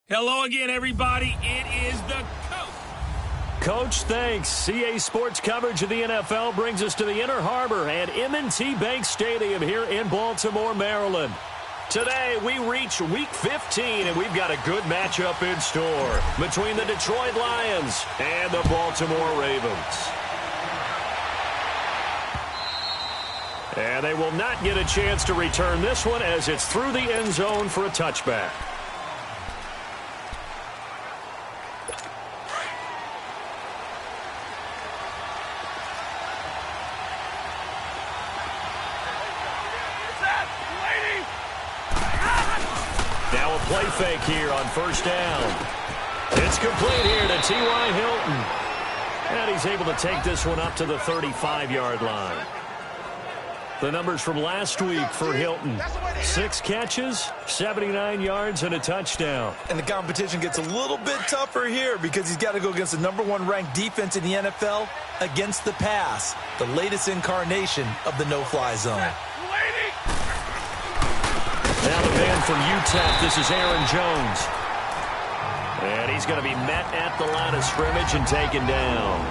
Hello again, everybody. It is the Coach. Coach, thanks. CA Sports coverage of the NFL brings us to the Inner Harbor at M&T Bank Stadium here in Baltimore, Maryland. Today, we reach Week 15, and we've got a good matchup in store between the Detroit Lions and the Baltimore Ravens. And they will not get a chance to return this one as it's through the end zone for a touchback. Now a play fake here on first down. It's complete here to T.Y. Hilton. And he's able to take this one up to the 35-yard line. The numbers from last week for Hilton. 6 catches, 79 yards, and a touchdown. And the competition gets a little bit tougher here because he's got to go against the #1 ranked defense in the NFL against the pass, the latest incarnation of the no-fly zone. Now the man from UTEP, this is Aaron Jones. And he's going to be met at the line of scrimmage and taken down.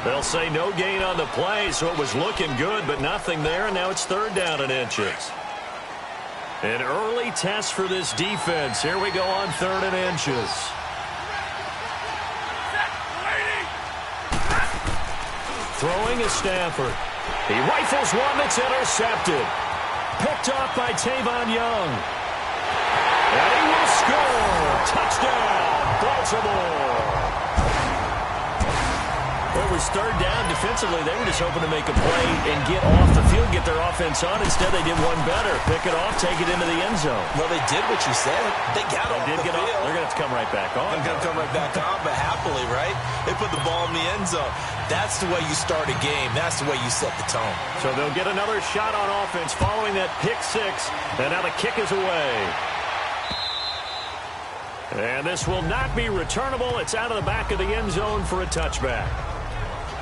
They'll say no gain on the play, so it was looking good, but nothing there, and now it's 3rd down and inches. An early test for this defense. Here we go on 3rd and inches. Throwing is Stafford. He rifles one that's intercepted. Picked off by Tavon Young. And he will score. Touchdown, Baltimore. It was 3rd down. Defensively, they were just hoping to make a play and get off the field, get their offense on. Instead, they did one better. Pick it off, take it into the end zone. Well, they did what you said. They got off the field. They're going to have to come right back on. They're going to come right back on, but happily, right? They put the ball in the end zone. That's the way you start a game. That's the way you set the tone. So they'll get another shot on offense following that pick 6. And now the kick is away. And this will not be returnable. It's out of the back of the end zone for a touchback.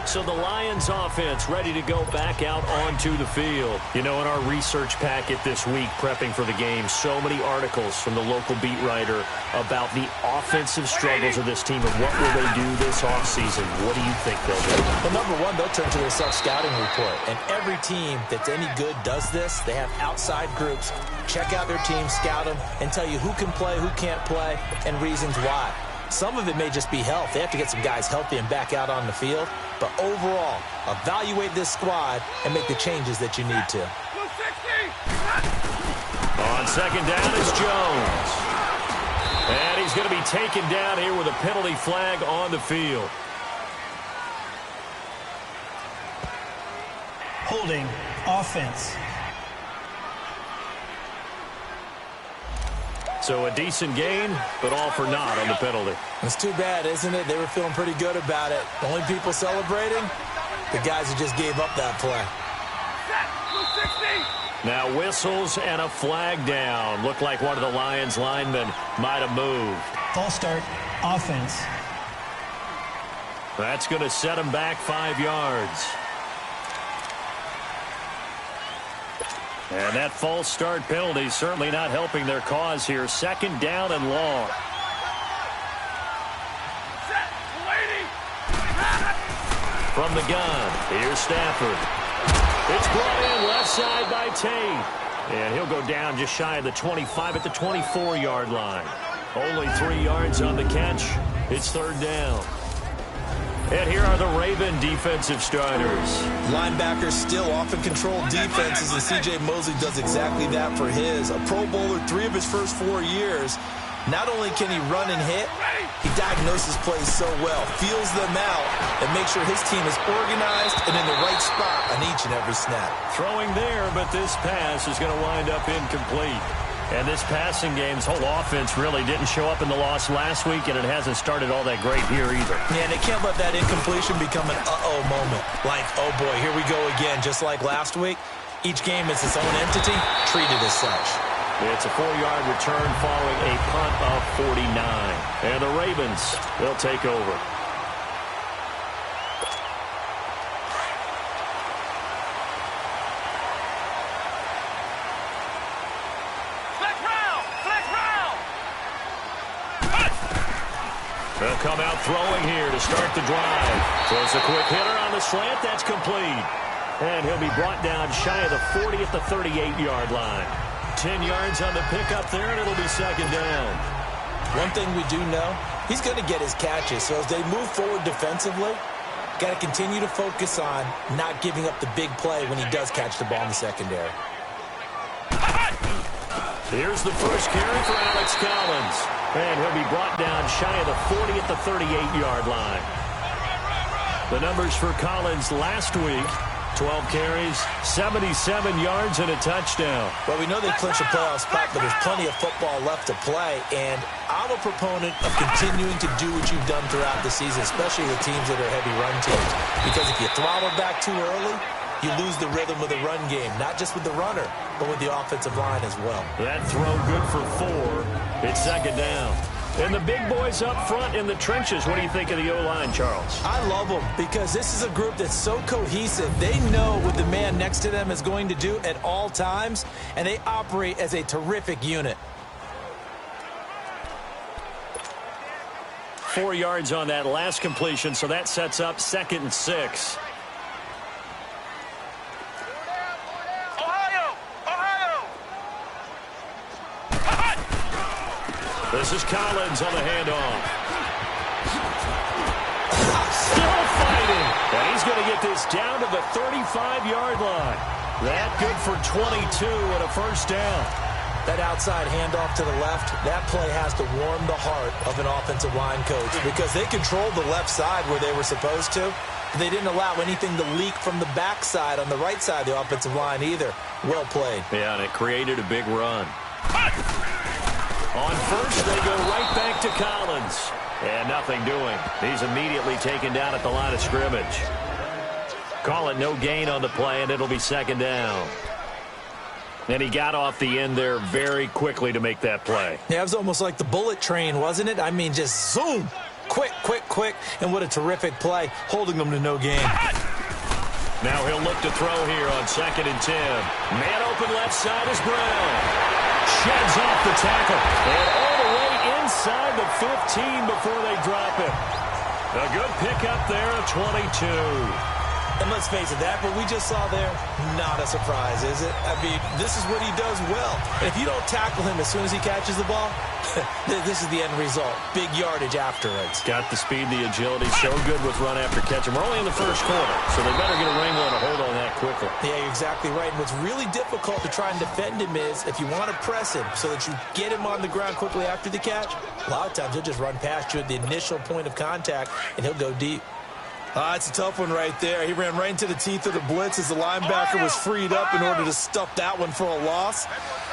So the Lions offense ready to go back out onto the field. You know, in our research packet this week, prepping for the game, so many articles from the local beat writer about the offensive struggles of this team and what will they do this offseason. What do you think they'll do? Well, #1, they'll turn to their self-scouting report. And every team that's any good does this. They have outside groups. Check out their team, scout them, and tell you who can play, who can't play, and reasons why. Some of it may just be health. They have to get some guys healthy and back out on the field. But overall, evaluate this squad and make the changes that you need to. On 2nd down, it's Jones. And he's going to be taken down here with a penalty flag on the field. Holding offense. So a decent gain, but all for naught on the penalty. It's too bad, isn't it? They were feeling pretty good about it. The only people celebrating, the guys who just gave up that play. Now whistles and a flag down. Looked like one of the Lions linemen might have moved. False start, offense. That's going to set him back 5 yards. And that false start penalty certainly not helping their cause here. 2nd down and long. From the gun, here's Stafford. It's brought in left side by Tate. And he'll go down just shy of the 25 at the 24-yard line. Only 3 yards on the catch. It's 3rd down. And here are the Raven defensive starters. Linebackers still often control defenses, and C.J. Mosley does exactly that for his. A Pro Bowler 3 of his first 4 years. Not only can he run and hit, he diagnoses plays so well, feels them out, and makes sure his team is organized and in the right spot on each and every snap. Throwing there, but this pass is going to wind up incomplete. And this passing game's whole offense really didn't show up in the loss last week, and it hasn't started all that great here either. Yeah, they can't let that incompletion become an uh-oh moment. Like, oh boy, here we go again, just like last week. Each game is its own entity, treated as such. It's a 4-yard return following a punt of 49. And the Ravens, they'll take over. They'll come out throwing here to start the drive. Throws a quick hitter on the slant. That's complete. And he'll be brought down shy of the 40 at the 38-yard line. 10 yards on the pickup there, and it'll be second down. One thing we do know, he's going to get his catches. So as they move forward defensively, got to continue to focus on not giving up the big play when he does catch the ball in the secondary. Here's the first carry for Alex Collins. And he'll be brought down shy of the 40 at the 38-yard line. The numbers for Collins last week: 12 carries, 77 yards, and a touchdown. Well, we know they clinched a playoff spot, but there's plenty of football left to play. And I'm a proponent of continuing to do what you've done throughout the season, especially with teams that are heavy run teams. Because if you throttle back too early, you lose the rhythm of the run game, not just with the runner, but with the offensive line as well. That throw good for 4. It's second down. And the big boys up front in the trenches. What do you think of the O-line, Charles? I love them because this is a group that's so cohesive. They know what the man next to them is going to do at all times, and they operate as a terrific unit. 4 yards on that last completion, so that sets up 2nd and 6. This is Collins on the handoff. Still fighting. And he's going to get this down to the 35-yard line. That good for 22 and a first down. That outside handoff to the left, that play has to warm the heart of an offensive line coach because they controlled the left side where they were supposed to. They didn't allow anything to leak from the backside on the right side of the offensive line either. Well played. Yeah, and it created a big run. On first, they go right back to Collins. And nothing doing. He's immediately taken down at the line of scrimmage. Call it no gain on the play, and it'll be second down. And he got off the end there very quickly to make that play. Yeah, it was almost like the bullet train, wasn't it? I mean, just zoom. Quick, quick, quick. And what a terrific play, holding them to no gain. Now he'll look to throw here on 2nd and 10. Man open left side is Brown. Sheds off the tackle. And all the way inside the 15 before they drop it. A good pickup there of 22. And let's face it, that what we just saw there, not a surprise, is it? I mean, this is what he does well. And if you don't tackle him as soon as he catches the ball, this is the end result. Big yardage afterwards. Got the speed, the agility, so good with run after catch. And we're only in the first quarter, so they better get a wrangle and a hold on that quickly. Yeah, you're exactly right. And what's really difficult to try and defend him is if you want to press him so that you get him on the ground quickly after the catch, a lot of times he'll just run past you at the initial point of contact, and he'll go deep. It's a tough one right there. He ran right into the teeth of the blitz as the linebacker was freed up in order to stuff that one for a loss.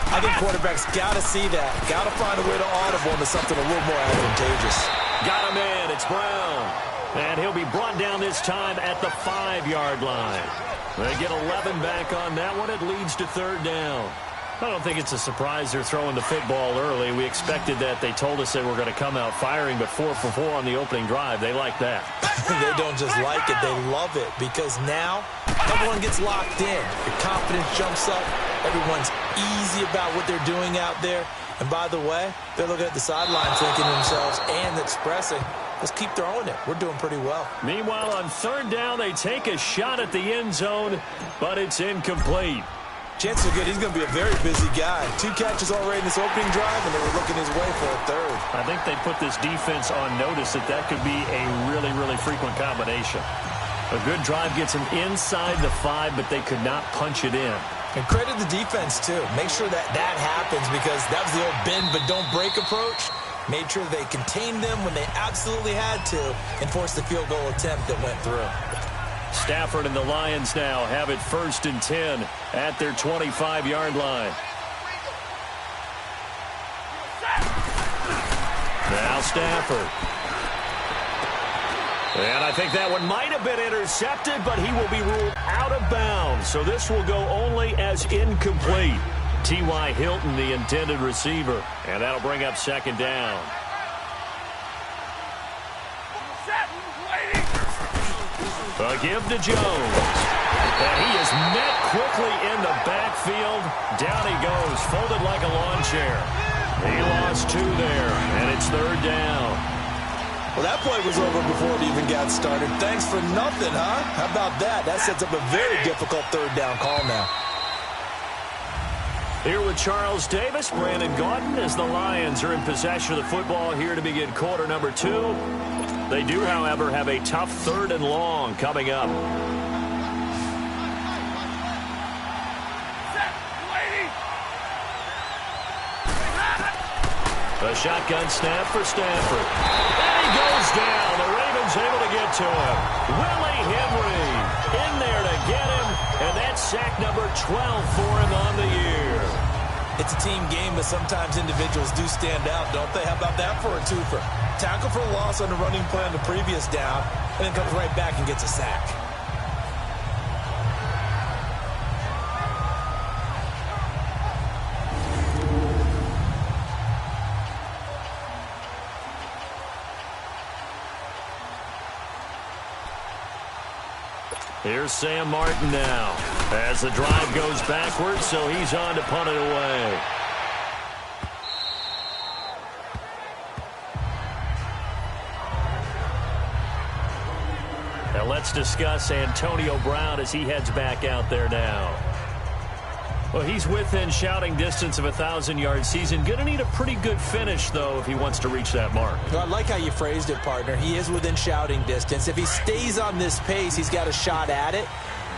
I think quarterbacks got to see that. Got to find a way to audible into something a little more advantageous. Got him in. It's Brown. And he'll be brought down this time at the 5-yard line. They get 11 back on that one. It leads to third down. I don't think it's a surprise they're throwing the football early. We expected that. They told us they were going to come out firing, but 4 for 4 on the opening drive. They like that. They don't just like it. They love it because now everyone gets locked in. Your confidence jumps up. Everyone's easy about what they're doing out there. And by the way, they're looking at the sideline thinking to themselves and expressing, let's keep throwing it. We're doing pretty well. Meanwhile, on third down, they take a shot at the end zone, but it's incomplete. Chances are good he's going to be a very busy guy. 2 catches already in this opening drive, and they were looking his way for a third. I think they put this defense on notice that could be a really, really frequent combination. A good drive gets them inside the 5, but they could not punch it in. And credit the defense, too. Make sure that happens because that was the old bend but don't break approach. Made sure they contained them when they absolutely had to and forced the field goal attempt that went through. Stafford and the Lions now have it 1st and 10 at their 25-yard line. Now Stafford. And I think that one might have been intercepted, but he will be ruled out of bounds. So this will go only as incomplete. T.Y. Hilton, the intended receiver. And that'll bring up second down. A give to Jones. And he is met quickly in the backfield. Down he goes, folded like a lawn chair. He lost 2 there, and it's third down. Well, that play was over before it even got started. Thanks for nothing, huh? How about that? That sets up a very difficult third down call now. Here with Charles Davis, Brandon Gaudin, as the Lions are in possession of the football here to begin quarter number 2. They do, however, have a tough 3rd and long coming up. A shotgun snap for Stafford. And he goes down. The Ravens able to get to him. Willie Henry in there to get him. And that's sack number 12 for him on the year. It's a team game, but sometimes individuals do stand out, don't they? How about that for a twofer? Tackle for a loss on the running play on the previous down, and then comes right back and gets a sack. Here's Sam Martin now as the drive goes backwards, so he's on to punt it away. Now let's discuss Antonio Brown as he heads back out there now. Well, he's within shouting distance of a 1,000-yard season. Going to need a pretty good finish, though, if he wants to reach that mark. Well, I like how you phrased it, partner. He is within shouting distance. If he stays on this pace, he's got a shot at it.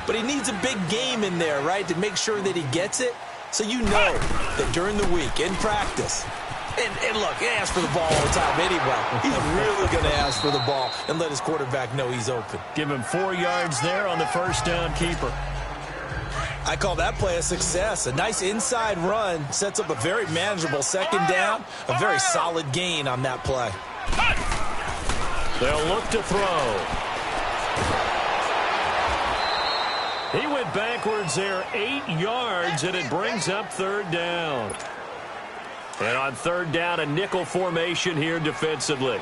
But he needs a big game in there, right, to make sure that he gets it. So you know that during the week, in practice, and look, he asks for the ball all the time anyway. He's really going to ask for the ball and let his quarterback know he's open. Give him 4 yards there on the first down keeper. I call that play a success. A nice inside run sets up a very manageable second down. A very solid gain on that play. They'll look to throw. He went backwards there 8 yards, and it brings up 3rd down. And on 3rd down, a nickel formation here defensively.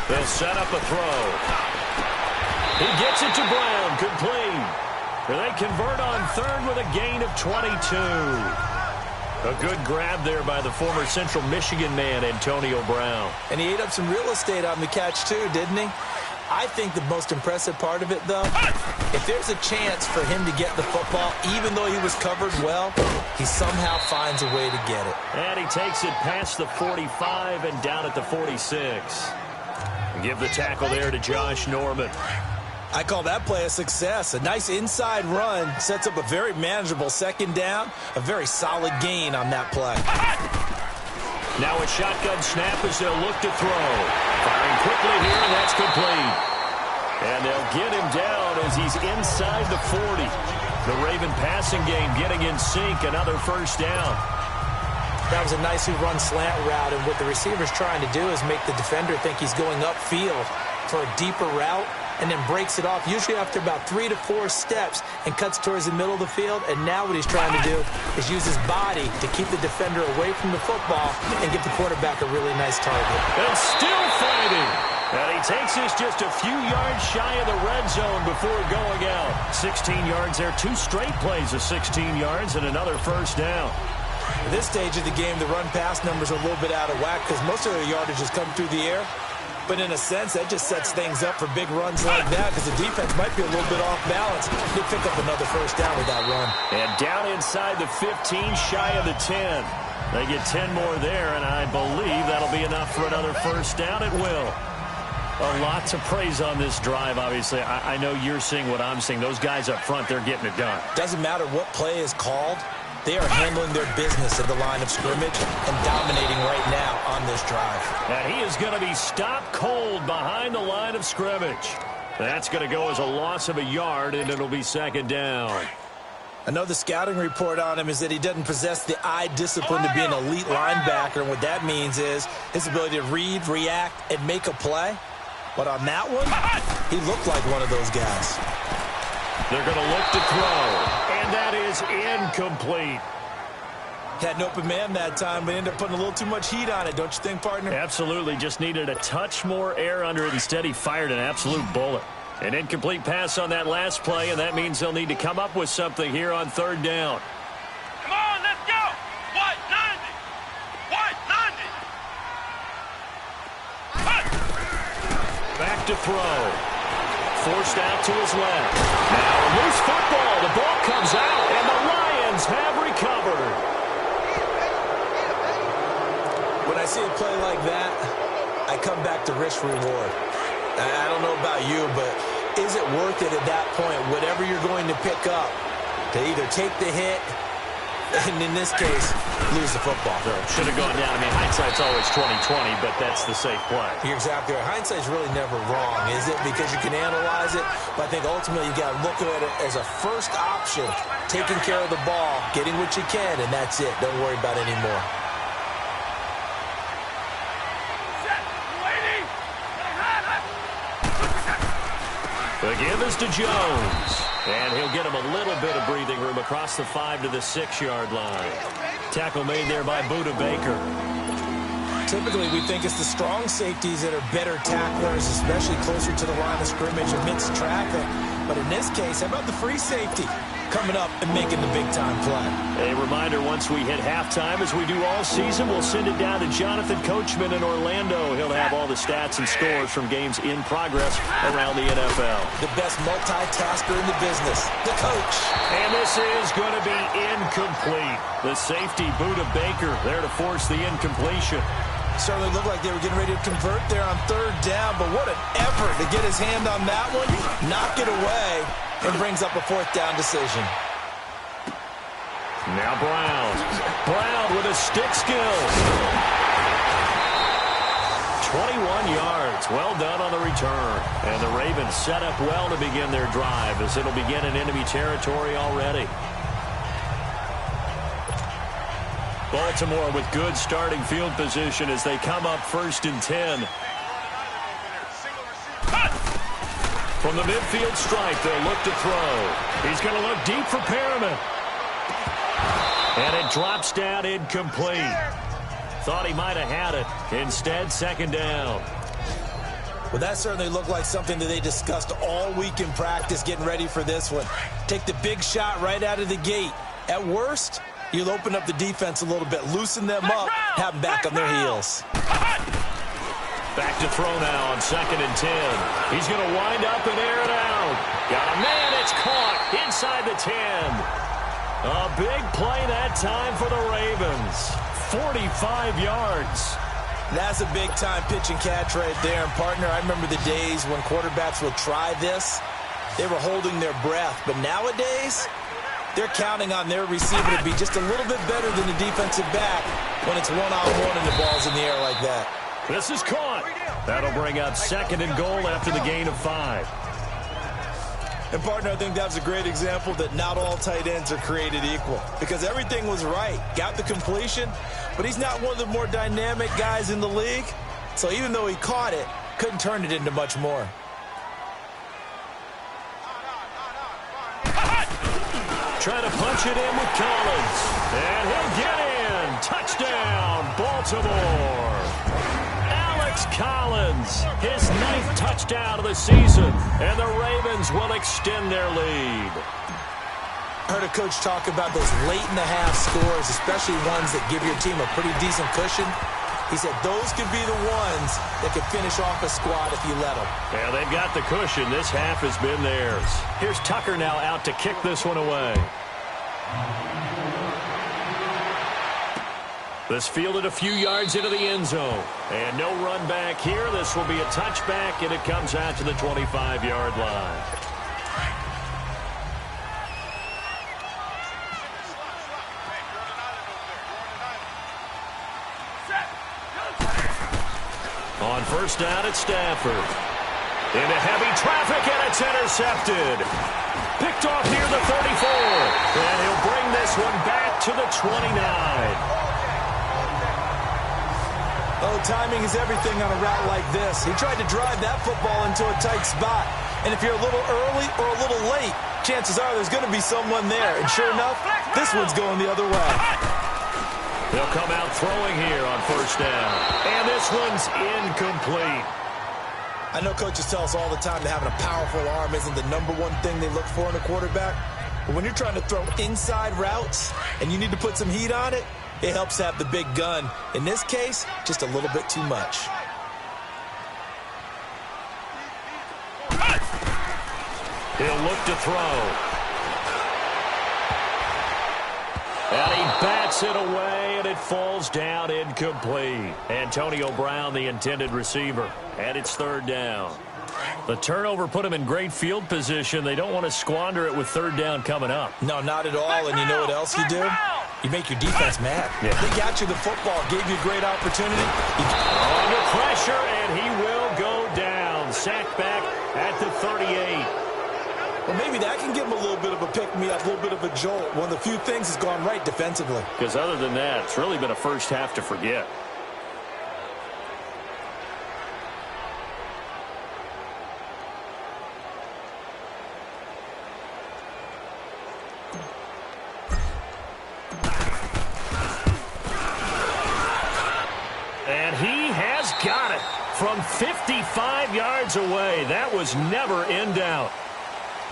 They'll set up a throw. He gets it to Brown, complete. And they convert on 3rd with a gain of 22. A good grab there by the former Central Michigan man, Antonio Brown. And he ate up some real estate on the catch, too, didn't he? I think the most impressive part of it, though, if there's a chance for him to get the football, even though he was covered well, he somehow finds a way to get it. And he takes it past the 45 and down at the 46. Give the tackle there to Josh Norman. I call that play a success. A nice inside run sets up a very manageable second down. A very solid gain on that play. Now a shotgun snap as they'll look to throw. Firing quickly here, and that's complete. And they'll get him down as he's inside the 40. The Raven passing game getting in sync. Another first down. That was a nicely run slant route, and what the receiver's trying to do is make the defender think he's going upfield for a deeper route, and then breaks it off, usually after about 3 to 4 steps, and cuts towards the middle of the field. And now what he's trying to do is use his body to keep the defender away from the football and give the quarterback a really nice target. And still fighting. And he takes this just a few yards shy of the red zone before going out. 16 yards there, 2 straight plays of 16 yards, and another first down. At this stage of the game, the run-pass numbers are a little bit out of whack because most of their yardage has come through the air. But in a sense, that just sets things up for big runs like that because the defense might be a little bit off balance. He'll pick up another first down with that run. And down inside the 15, shy of the 10. They get 10 more there, and I believe that'll be enough for another first down. It will. A lot to praise on this drive, obviously. I know you're seeing what I'm seeing. Those guys up front, they're getting it done. Doesn't matter what play is called. They are handling their business at the line of scrimmage and dominating right now on this drive. And he is going to be stopped cold behind the line of scrimmage. That's going to go as a loss of a yard, and it'll be 2nd down. Another scouting report on him is that he doesn't possess the eye discipline to be an elite linebacker, and what that means is his ability to read, react, and make a play. But on that one, he looked like one of those guys. They're going to look to throw, and that is incomplete. Had an open man that time, but ended up putting a little too much heat on it, don't you think, partner? Absolutely. Just needed a touch more air under it. Instead, he fired an absolute bullet. An incomplete pass on that last play, and that means they'll need to come up with something here on 3rd down. Come on, let's Back to throw. Forced out to his left. Now a loose football. The ball comes out, and the Lions have recovered. When I see a play like that, I come back to risk reward. I don't know about you, but is it worth it at that point, whatever you're going to pick up, to either take the hit and, in this case, lose the football? Should have gone down. I mean, hindsight's always 20/20, but that's the safe play. You're exactly right. Hindsight's really never wrong, is it? Because you can analyze it, but I think ultimately you got to look at it as a first option, taking care of the ball, getting what you can, and that's it. Don't worry about it anymore. The give is to Jones. And he'll get him a little bit of breathing room across the 5 to the 6-yard line. Tackle made there by Buda Baker. Typically, we think it's the strong safeties that are better tacklers, especially closer to the line of scrimmage amidst traffic. But in this case, how about the free safety coming up and making the big-time play? A reminder, once we hit halftime, as we do all season, we'll send it down to Jonathan Coachman in Orlando. He'll have all the stats and scores from games in progress around the NFL. The best multitasker in the business, the coach. And this is going to be incomplete. The safety, Buda Baker, there to force the incompletion. Certainly looked like they were getting ready to convert there on 3rd down, but what an effort to get his hand on that one, knock it away, and brings up a 4th down decision. Now Brown. Brown with a stick skill. 21 yards. Well done on the return. And the Ravens set up well to begin their drive, as it'll begin in enemy territory already. Baltimore with good starting field position as they come up 1st and 10. From the midfield stripe, they'll look to throw. He's going to look deep for Perriman. And it drops down incomplete. Thought he might have had it. Instead, 2nd down. Well, that certainly looked like something that they discussed all week in practice getting ready for this one. Take the big shot right out of the gate. At worst, you'll open up the defense a little bit, loosen them up, have them back on their heels. Back to throw now on 2nd and 10. He's going to wind up and air it out. Got a man, it's caught inside the 10. A big play that time for the Ravens. 45 yards. That's a big-time pitch and catch right there. And, partner, I remember the days when quarterbacks would try this. They were holding their breath. But nowadays, they're counting on their receiver to be just a little bit better than the defensive back when it's one-on-one and the ball's in the air like that. This is caught. That'll bring up 2nd and goal after the gain of 5. And, partner, I think that was a great example that not all tight ends are created equal, because everything was right. Got the completion, but he's not one of the more dynamic guys in the league. So even though he caught it, couldn't turn it into much more. Trying to punch it in with Collins. And he'll get in. Touchdown, Baltimore. Alex Collins, his 9th touchdown of the season. And the Ravens will extend their lead. I heard a coach talk about those late-in-the-half scores, especially ones that give your team a pretty decent cushion. He said those could be the ones that could finish off a squad if you let them. Yeah, they've got the cushion. This half has been theirs. Here's Tucker now out to kick this one away. This fielded a few yards into the end zone. And no run back here. This will be a touchback, and it comes out to the 25-yard line. On 1st down at Stafford. Into heavy traffic, and it's intercepted. Picked off near the 34. And he'll bring this one back to the 29. Oh, timing is everything on a route like this. He tried to drive that football into a tight spot. And if you're a little early or a little late, chances are there's going to be someone there. And sure enough, this one's going the other way. They'll come out throwing here on 1st down. And this one's incomplete. I know coaches tell us all the time that having a powerful arm isn't the #1 thing they look for in a quarterback. But when you're trying to throw inside routes and you need to put some heat on it, it helps have the big gun. In this case, just a little bit too much. He'll look to throw. And he bats it away, and it falls down incomplete. Antonio Brown, the intended receiver. And it's third down. The turnover put him in great field position. They don't want to squander it with third down coming up. No, not at all. And you know what else you do? You make your defense mad. Yeah. They got you the football, gave you a great opportunity. Under pressure, and he will go down. Sacked back at the 38. Well, maybe that can give him a little bit of a pick-me-up, a little bit of a jolt. One of the few things that's gone right defensively. Because other than that, it's really been a first half to forget. And he has got it from 55 yards away. That was never in doubt.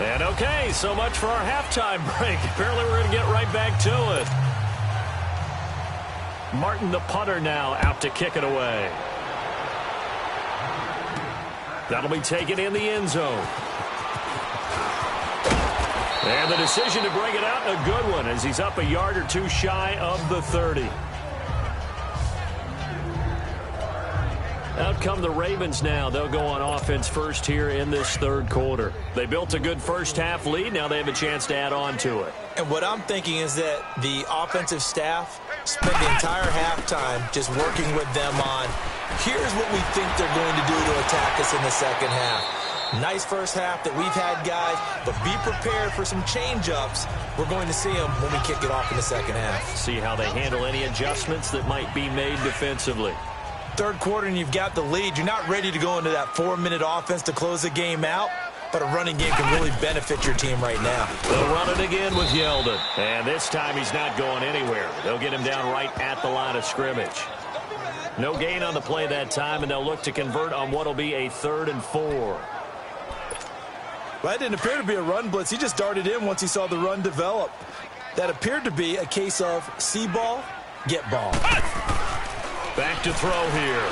And okay, so much for our halftime break. Apparently we're going to get right back to it. Martin, the punter, now out to kick it away. That'll be taken in the end zone. And the decision to bring it out, a good one, as he's up a yard or two shy of the 30. Out come the Ravens now. They'll go on offense first here in this third quarter. They built a good first half lead. Now they have a chance to add on to it. And what I'm thinking is that the offensive staff spent the entire halftime just working with them on, here's what we think they're going to do to attack us in the second half. Nice first half that we've had, guys, but be prepared for some change-ups. We're going to see them when we kick it off in the second half. See how they handle any adjustments that might be made defensively. Third quarter and you've got the lead. You're not ready to go into that 4-minute offense to close the game out, but a running game can really benefit your team right now. They'll run it again with Yeldon. And this time he's not going anywhere. They'll get him down right at the line of scrimmage. No gain on the play that time, and they'll look to convert on what will be a 3rd and 4. Well, that didn't appear to be a run blitz. He just darted in once he saw the run develop. That appeared to be a case of see ball, get ball. Back to throw here.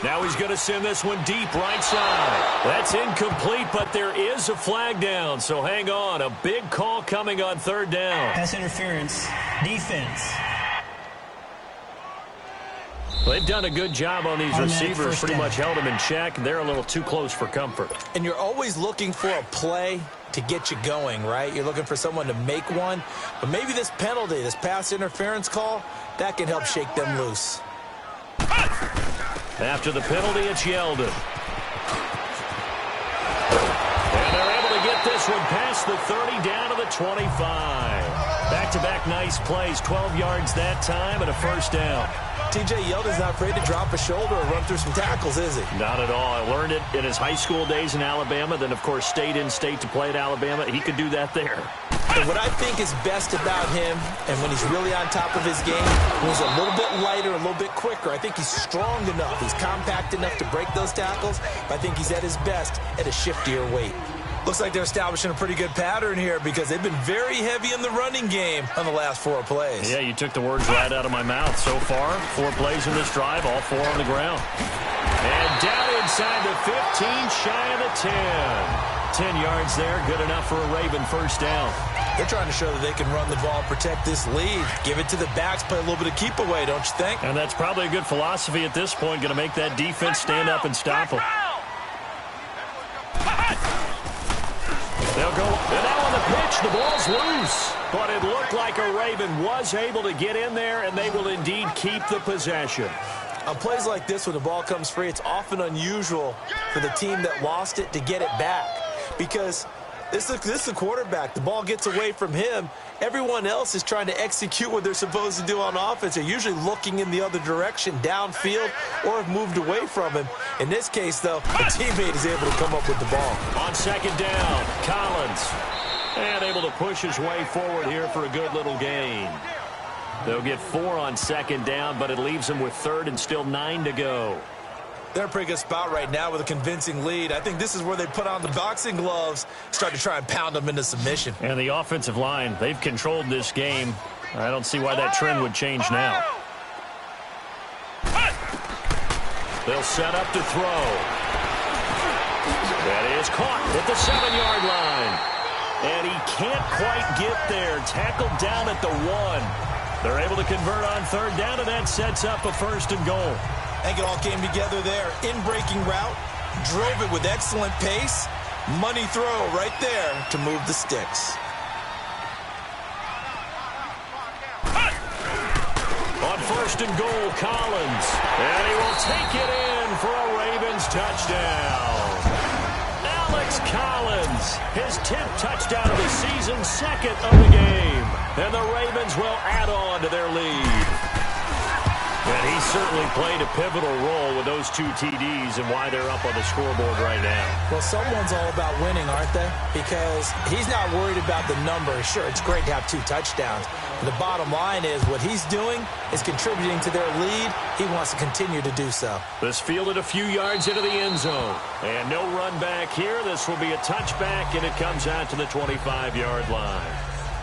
Now he's going to send this one deep right side. That's incomplete, but there is a flag down, so hang on. A big call coming on third down. Pass interference. Defense. They've done a good job on these receivers, pretty much held them in check. They're a little too close for comfort. And you're always looking for a play to get you going, right? You're looking for someone to make one. But maybe this penalty, this pass interference call, that can help shake them loose. After the penalty, it's Yeldon. And they're able to get this one past the 30 down to the 25. Back-to-back nice plays, 12 yards that time and a first down. T.J. Yeldon's not afraid to drop a shoulder or run through some tackles, is he? Not at all. I learned it in his high school days in Alabama, then, of course, stayed in state to play at Alabama. He could do that there. And what I think is best about him, and when he's really on top of his game, when he's a little bit lighter, a little bit quicker, I think he's strong enough, he's compact enough to break those tackles. I think he's at his best at a shiftier weight. Looks like they're establishing a pretty good pattern here because they've been very heavy in the running game on the last 4 plays. Yeah, you took the words right out of my mouth. So far, 4 plays in this drive, all 4 on the ground. And down inside the 15, shy of the 10. 10 yards there, good enough for a Raven first down. They're trying to show that they can run the ball, protect this lead. Give it to the backs, play a little bit of keep away, don't you think? And that's probably a good philosophy at this point, going to make that defense stand up and stop them. They'll go, and now on the pitch, the ball's loose. But it looked like a Raven was able to get in there, and they will indeed keep the possession. On plays like this, when the ball comes free, it's often unusual for the team that lost it to get it back. Because this is a quarterback. The ball gets away from him. Everyone else is trying to execute what they're supposed to do on offense. They're usually looking in the other direction, downfield, or have moved away from him. In this case, though, a teammate is able to come up with the ball. On second down, Collins. And able to push his way forward here for a good little gain. They'll get 4 on second down, but it leaves them with 3rd and still 9 to go. They're in a pretty good spot right now with a convincing lead. I think this is where they put on the boxing gloves, start to try and pound them into submission. And the offensive line, they've controlled this game. I don't see why that trend would change now. They'll set up to throw. That is caught at the 7-yard line. And he can't quite get there. Tackled down at the 1. They're able to convert on third down, and that sets up a 1st and goal. I think it all came together there. In-breaking route, drove it with excellent pace. Money throw right there to move the sticks. On 1st and goal, Collins. And he will take it in for a Ravens touchdown. Alex Collins, his 10th touchdown of the season, 2nd of the game. And the Ravens will add on to their lead. And he certainly played a pivotal role with those 2 TDs and why they're up on the scoreboard right now. Well, someone's all about winning, aren't they? Because he's not worried about the number. Sure, it's great to have 2 touchdowns. The bottom line is what he's doing is contributing to their lead. He wants to continue to do so. This fielded a few yards into the end zone. And no run back here. This will be a touchback, and it comes out to the 25-yard line.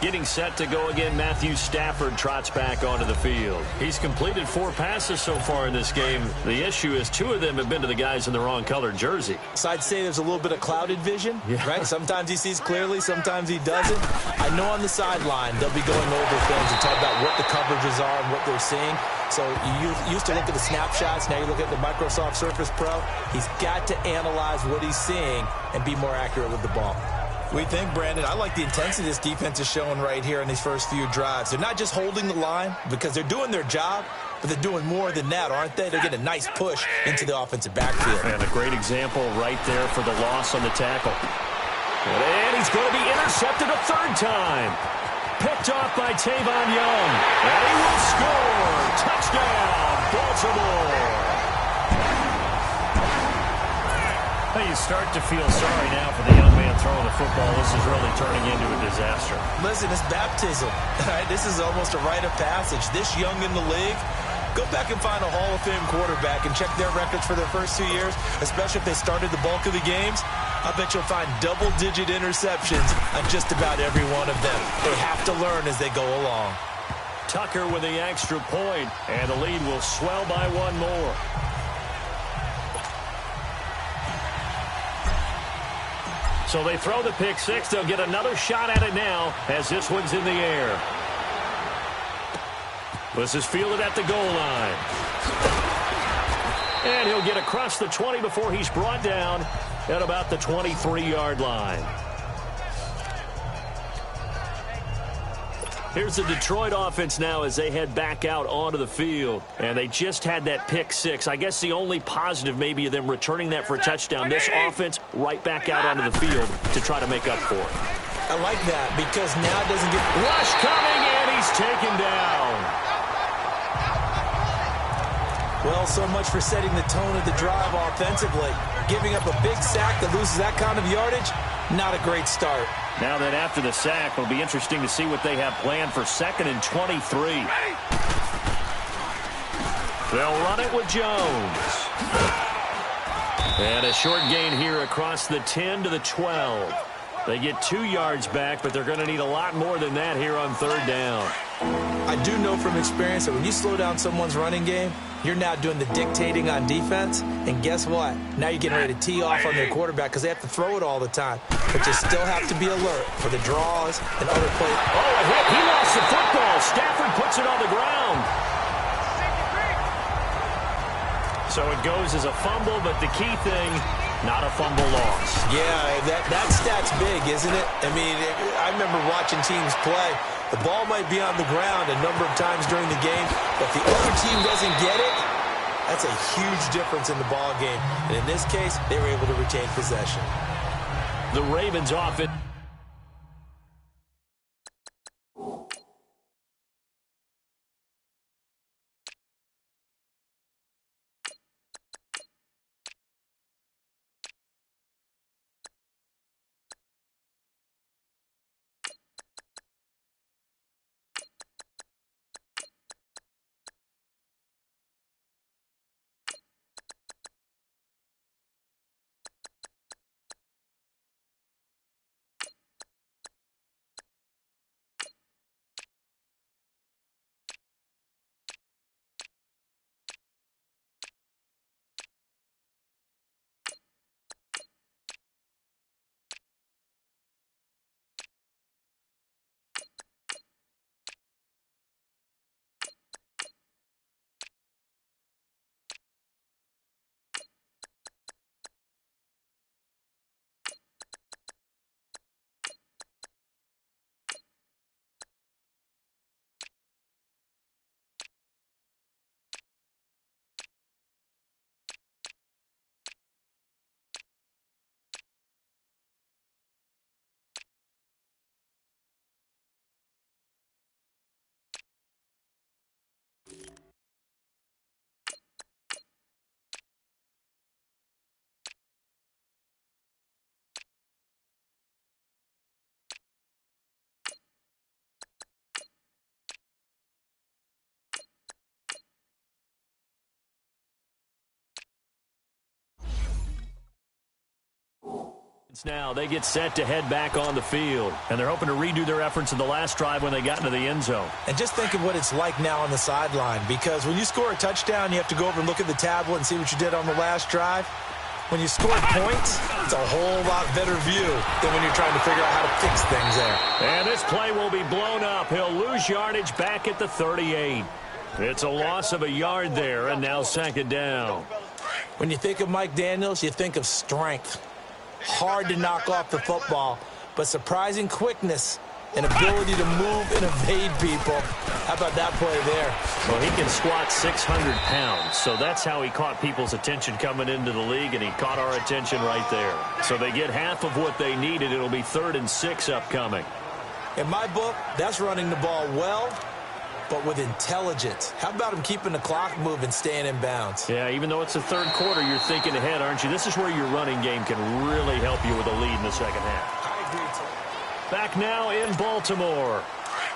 Getting set to go again, Matthew Stafford trots back onto the field. He's completed 4 passes so far in this game. The issue is 2 of them have been to the guys in the wrong colored jersey. So I'd say there's a little bit of clouded vision, right? Sometimes he sees clearly, sometimes he doesn't. I know on the sideline they'll be going over things and talk about what the coverages are and what they're seeing. So you used to look at the snapshots, now you look at the Microsoft Surface Pro. He's got to analyze what he's seeing and be more accurate with the ball. We think, Brandon, I like the intensity this defense is showing right here in these first few drives. They're not just holding the line because they're doing their job, but they're doing more than that, aren't they? They're getting a nice push into the offensive backfield. And a great example right there for the loss on the tackle. And he's going to be intercepted a 3rd time. Picked off by Tavon Young. And he will score. Touchdown, Baltimore. You start to feel sorry now for the young man throwing the football. This is really turning into a disaster. Listen, it's baptism. Right? This is almost a rite of passage. This young in the league, go back and find a Hall of Fame quarterback and check their records for their first 2 years, especially if they started the bulk of the games. I bet you'll find double-digit interceptions on just about every one of them. They have to learn as they go along. Tucker with the extra point, and the lead will swell by 1 more. So they throw the pick 6. They'll get another shot at it now as this one's in the air. This is fielded at the goal line. And he'll get across the 20 before he's brought down at about the 23-yard line. Here's the Detroit offense now as they head back out onto the field. And they just had that pick 6. I guess the only positive maybe of them returning that for a touchdown. This offense right back out onto the field to try to make up for it. I like that because now it doesn't get... Rush coming, and he's taken down. Well, so much for setting the tone of the drive offensively. Giving up a big sack that loses that kind of yardage, not a great start. Now that after the sack, it'll be interesting to see what they have planned for 2nd and 23. They'll run it with Jones. And a short gain here across the 10 to the 12. They get 2 yards back, but they're going to need a lot more than that here on 3rd down. I do know from experience that when you slow down someone's running game, you're now doing the dictating on defense. And guess what? Now you're getting ready to tee off on their quarterback because they have to throw it all the time. But you still have to be alert for the draws and other plays. Oh, a hit. He lost the football. Stafford puts it on the ground. So it goes as a fumble, but the key thing, not a fumble loss. Yeah, that stat's big, isn't it? I mean, I remember watching teams play. The ball might be on the ground a number of times during the game, but if the other team doesn't get it, that's a huge difference in the ball game. And in this case, they were able to retain possession. The Ravens offense. Now they get set to head back on the field, and they're hoping to redo their efforts in the last drive when they got into the end zone. And just think of what it's like now on the sideline, because when you score a touchdown, you have to go over and look at the tablet and see what you did on the last drive. When you score points, it's a whole lot better view than when you're trying to figure out how to fix things there. And this play will be blown up. He'll lose yardage back at the 38. It's a loss of a yard there, and now second down. When you think of Mike Daniels, you think of strength. Hard to knock off the football, but surprising quickness and ability to move and evade people. How about that play there? Well, he can squat 600 pounds, so that's how he caught people's attention coming into the league, and he caught our attention right there. So they get half of what they needed. It'll be 3rd and 6 upcoming. In my book, that's running the ball well, but with intelligence. How about him keeping the clock moving, staying in bounds? Yeah, even though it's the third quarter, you're thinking ahead, aren't you? This is where your running game can really help you with a lead in the second half. I agree, Tim. Back now in Baltimore.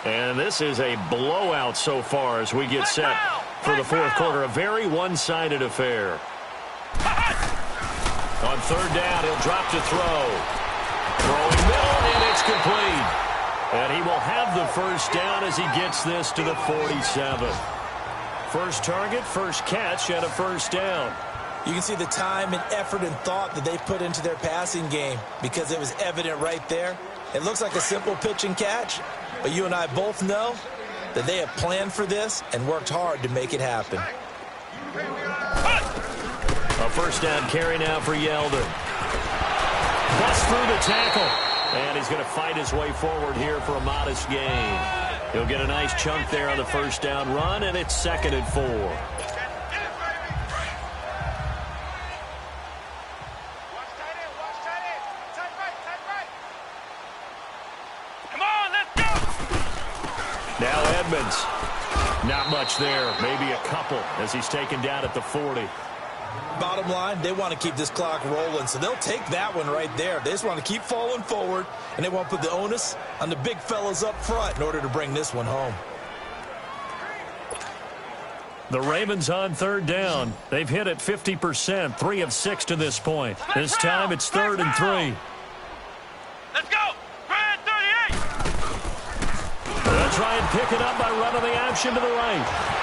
And this is a blowout so far as we get set for the fourth quarter. A very one-sided affair. On 3rd down, he'll drop to throw. Throwing middle, and it's complete. And he will have the first down as he gets this to the 47. First target, first catch, and a first down. You can see the time and effort and thought that they put into their passing game because it was evident right there. It looks like a simple pitch and catch, but you and I both know that they have planned for this and worked hard to make it happen. A first down carry now for Yeldon. Busts through the tackle. And he's going to fight his way forward here for a modest gain. He'll get a nice chunk there on the first down run, and it's 2nd and 4. Come on, let's go! Now Edmonds. Not much there, maybe a couple as he's taken down at the 40. Bottom line, they want to keep this clock rolling, so they'll take that one right there. They just want to keep falling forward, and they want to put the onus on the big fellas up front in order to bring this one home. The Ravens on 3rd down. They've hit it 50%, 3 of 6 to this point. This time it's 3rd and 3. Let's go! Grand 38! They'll try and pick it up by running the option to the right.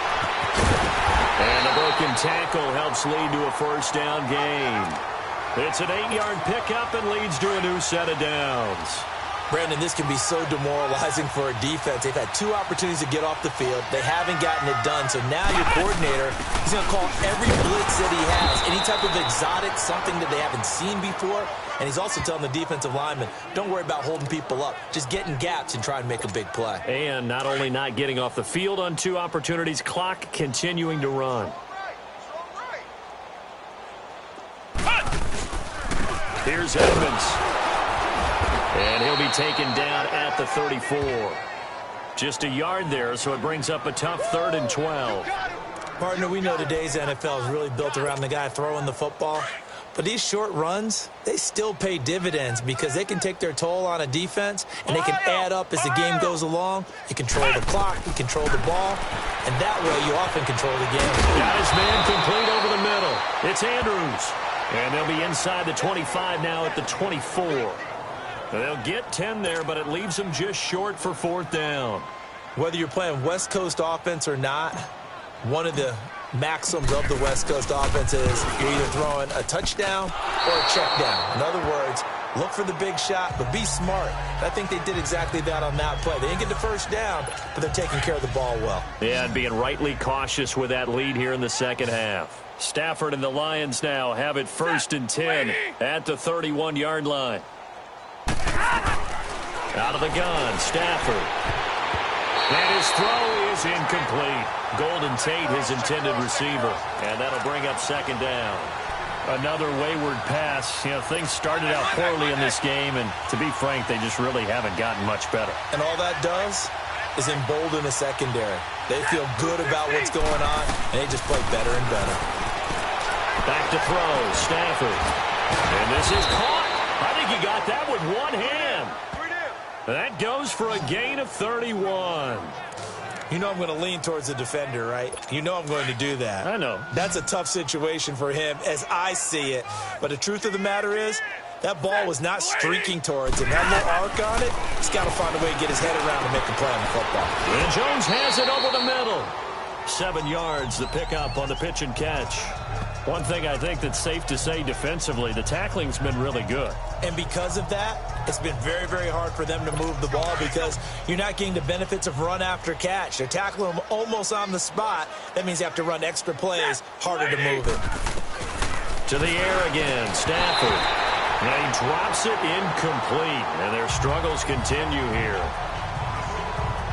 And a broken tackle helps lead to a first down gain. It's an 8-yard pickup and leads to a new set of downs. Brandon, this can be so demoralizing for a defense. They've had 2 opportunities to get off the field. They haven't gotten it done. So now your coordinator is going to call every blitz that he has, any type of exotic, something that they haven't seen before. And he's also telling the defensive lineman, don't worry about holding people up. Just get in gaps and try and make a big play. And not only not getting off the field on 2 opportunities, clock continuing to run. Here's Edmonds. And he'll be taken down at the 34. Just a yard there, so it brings up a tough 3rd and 12. Partner, we know today's NFL is really built around the guy throwing the football. But these short runs, they still pay dividends because they can take their toll on a defense, and they can add up as the game goes along. You control the clock, you control the ball, and that way you often control the game. Got his man complete over the middle. It's Andrews. And they'll be inside the 25 now at the 24. They'll get 10 there, but it leaves them just short for 4th down. Whether you're playing West Coast offense or not, one of the maxims of the West Coast offense is you're either throwing a touchdown or a check down. In other words, look for the big shot, but be smart. I think they did exactly that on that play. They didn't get the first down, but they're taking care of the ball well. Yeah, and being rightly cautious with that lead here in the second half. Stafford and the Lions now have it 1st and 10 at the 31-yard line. Out of the gun, Stafford. And his throw is incomplete. Golden Tate, his intended receiver. And that'll bring up 2nd down. Another wayward pass. You know, things started out poorly in this game, and to be frank, they just really haven't gotten much better. And all that does is embolden the secondary. They feel good about what's going on, and they just play better and better. Back to throw, Stafford. And this is caught. I think he got that with one hand. That goes for a gain of 31. You know I'm going to lean towards the defender, right? You know I'm going to do that. I know. That's a tough situation for him as I see it. But the truth of the matter is, That ball was not streaking towards him. That little arc on it, he's got to find a way to get his head around and make a play on the football. And Jones has it over the middle. 7 yards, the pickup on the pitch and catch. One thing I think that's safe to say defensively, the tackling's been really good. And because of that, it's been very, very hard for them to move the ball because you're not getting the benefits of run after catch. They're tackling them almost on the spot. That means you have to run extra plays, harder to move it. To the air again, Stafford. Now he drops it incomplete, and their struggles continue here.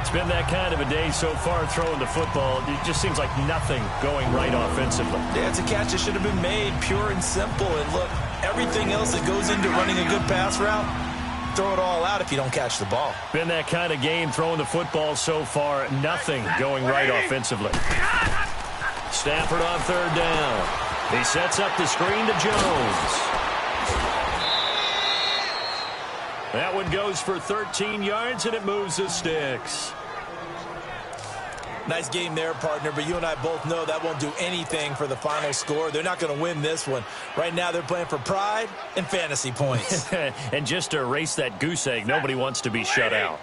It's been that kind of a day so far throwing the football. It just seems like nothing going right offensively. Yeah, it's a catch that should have been made, pure and simple. And look, everything else that goes into running a good pass route, throw it all out if you don't catch the ball. Been that kind of game throwing the football so far. Nothing going right offensively. Stafford on third down. He sets up the screen to Jones. That one goes for 13 yards, and it moves the sticks. Nice game there, partner, but you and I both know that won't do anything for the final score. They're not going to win this one. Right now, they're playing for pride and fantasy points. And just to erase that goose egg, nobody wants to be shut out.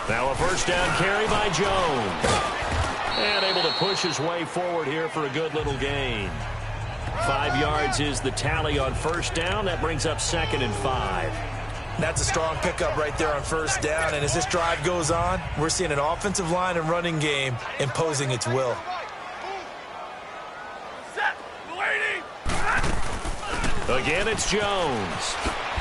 Now a first down carry by Jones. And able to push his way forward here for a good little gain. 5 yards is the tally on first down. That brings up 2nd and 5. That's a strong pickup right there on first down. And as this drive goes on, we're seeing an offensive line and running game imposing its will. Again, it's Jones.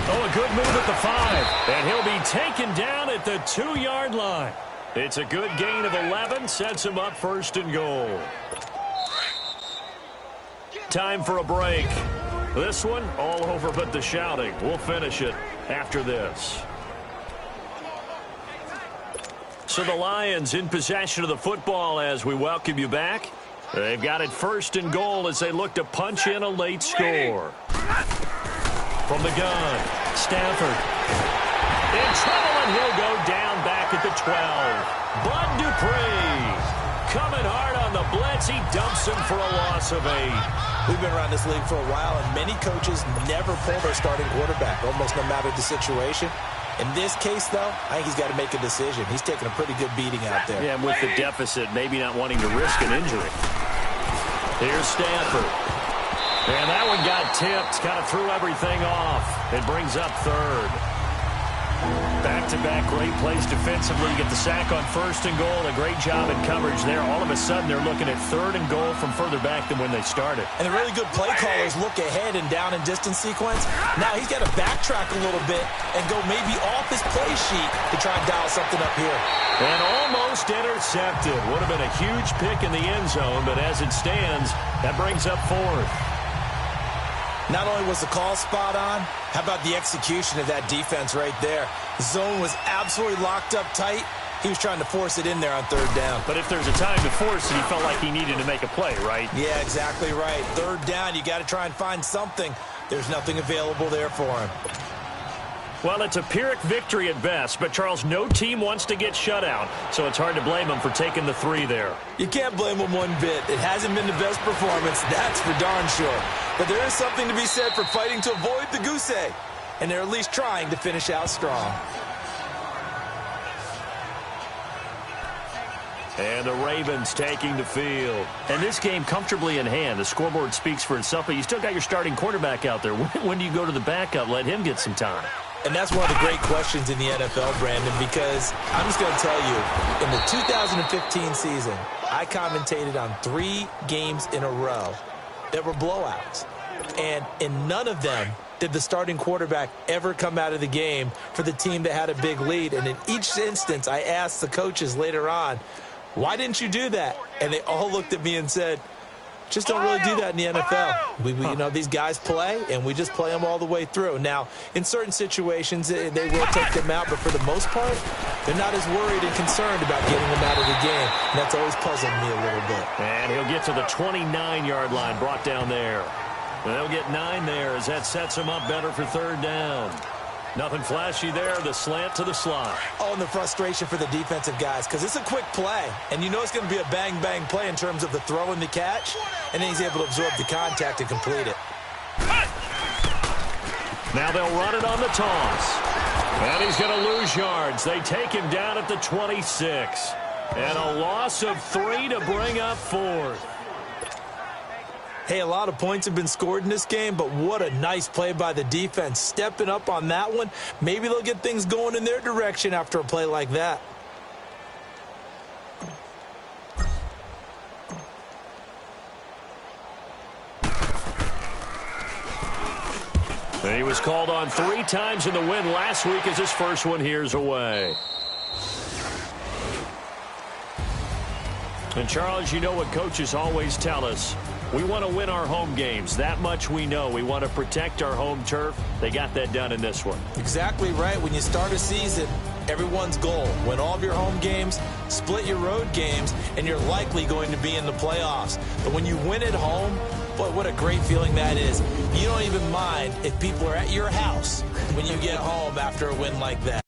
Oh, a good move at the 5. And he'll be taken down at the 2-yard line. It's a good gain of 11. Sets him up 1st and goal. Time for a break. This one, all over but the shouting. We'll finish it after this. So the Lions in possession of the football as we welcome you back. They've got it 1st and goal as they look to punch in a late score. From the gun, Stafford. In trouble, and he'll go down back at the 12. Bud Dupree coming hard on the blitz. He dumps him for a loss of 8. We've been around this league for a while, and many coaches never pull their starting quarterback, almost no matter the situation. In this case, though, I think he's got to make a decision. He's taking a pretty good beating out there. Yeah, and with the deficit, maybe not wanting to risk an injury. Here's Stafford. And that one got tipped, kind of threw everything off. It brings up 3rd. Back-to-back great plays defensively. You get the sack on 1st and goal. A great job in coverage there. All of a sudden, they're looking at 3rd and goal from further back than when they started. And the really good play callers look ahead and down and distance sequence. Now he's got to backtrack a little bit and go maybe off his play sheet to try and dial something up here. And almost intercepted. Would have been a huge pick in the end zone, but as it stands, that brings up 4th. Not only was the call spot on, how about the execution of that defense right there? The zone was absolutely locked up tight. He was trying to force it in there on 3rd down. But if there's a time to force it, he felt like he needed to make a play, right? Yeah, exactly right. 3rd down, you got to try and find something. There's nothing available there for him. Well, it's a Pyrrhic victory at best, but Charles, no team wants to get shut out, so it's hard to blame him for taking the 3 there. You can't blame him one bit. It hasn't been the best performance, that's for darn sure. But there is something to be said for fighting to avoid the goose egg, and they're at least trying to finish out strong. And the Ravens taking the field. And this game comfortably in hand. The scoreboard speaks for itself, but you still got your starting quarterback out there. When do you go to the backup? Let him get some time. And that's one of the great questions in the NFL, Brandon, because I'm just going to tell you, in the 2015 season, I commentated on 3 games in a row that were blowouts. And in none of them did the starting quarterback ever come out of the game for the team that had a big lead. And in each instance, I asked the coaches later on, why didn't you do that? And they all looked at me and said, just don't really do that in the NFL. You know, these guys play, and we just play them all the way through. Now, in certain situations, they will take them out, but for the most part, they're not as worried and concerned about getting them out of the game. And that's always puzzled me a little bit. And he'll get to the 29-yard line, brought down there. And they'll get 9 there as that sets him up better for 3rd down. Nothing flashy there, the slant to the slot. Oh, and the frustration for the defensive guys, because it's a quick play. And you know it's going to be a bang-bang play in terms of the throw and the catch. And then he's able to absorb the contact and complete it. Now they'll run it on the toss. And he's going to lose yards. They take him down at the 26. And a loss of 3 to bring up 4th. Hey, a lot of points have been scored in this game, but what a nice play by the defense. Stepping up on that one. Maybe they'll get things going in their direction after a play like that. And he was called on 3 times in the win last week as his first one here's away. And, Charles, you know what coaches always tell us. We want to win our home games. That much we know. We want to protect our home turf. They got that done in this one. Exactly right. When you start a season, everyone's goal, win all of your home games, split your road games, and you're likely going to be in the playoffs. But when you win at home, boy, what a great feeling that is. You don't even mind if people are at your house when you get home after a win like that.